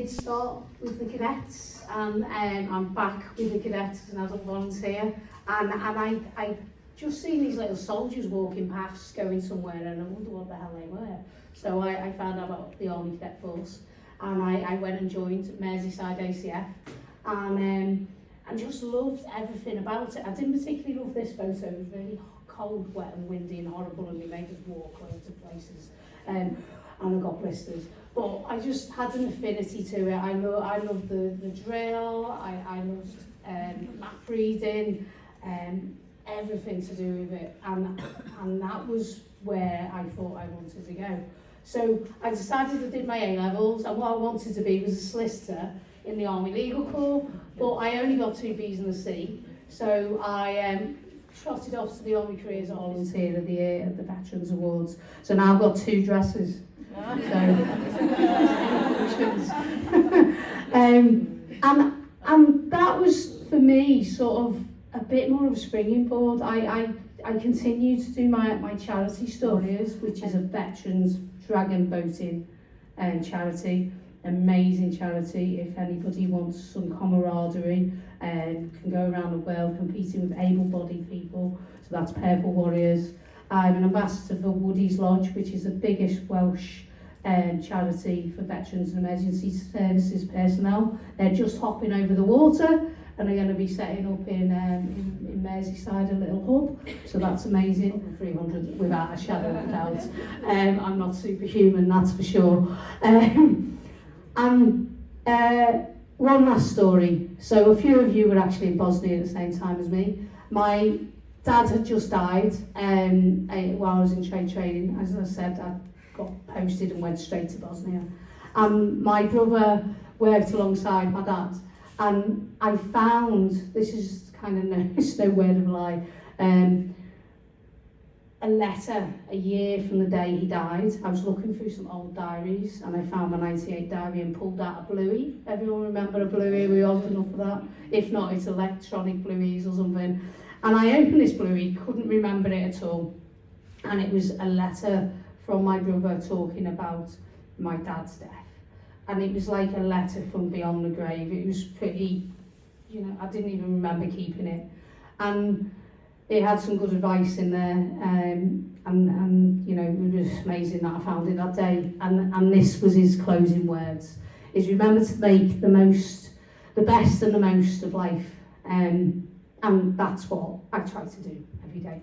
did start with the cadets, and I'm back with the cadets as an adult volunteer, and I just seen these little soldiers walking past going somewhere, and I wonder what the hell they were. So I found out about the Army Cadet Force, and I went and joined Merseyside ACF, and just loved everything about it. I didn't particularly love this photo. It was really cold, wet and windy and horrible, and we made us walk loads of places, and I got blisters. But I just had an affinity to it. I loved the drill, I loved map reading, everything to do with it, and that was where I thought I wanted to go. So I decided I did my A-levels, and what I wanted to be was a solicitor in the Army Legal Corps, but I only got 2 B's and a C, so I trotted off to the Army Careers Volunteer of the Year at the Veterans Awards. So now I've got 2 dresses. And that was for me sort of a bit more of a springing board. I continued to do my charity stories, which is a veterans dragon boating charity, amazing charity. If anybody wants some camaraderie, can go around the world competing with able-bodied people. So that's Purple Warriors. I'm an ambassador for Woody's Lodge, which is the biggest Welsh charity for veterans and emergency services personnel. They're just hopping over the water, and they're going to be setting up in Merseyside a little hub. So that's amazing. 300 without a shadow of a doubt. I'm not superhuman, that's for sure. One last story. So a few of you were actually in Bosnia at the same time as me. My dad had just died while I was in training. As I said, I got posted and went straight to Bosnia. My brother worked alongside my dad, and I found, this is kind of no word of a lie, a letter a year from the day he died. I was looking through some old diaries, and I found my 98 diary and pulled out a bluey. Everyone remember a bluey? We old enough for that? If not, it's electronic blueys or something. And I opened this bluey, couldn't remember it at all, and it was a letter from my brother talking about my dad's death. And it was like a letter from beyond the grave. It was pretty, I didn't even remember keeping it. And it had some good advice in there, and it was amazing that I found it that day. And this was his closing words, is remember to make the best and the most of life. And that's what I try to do every day.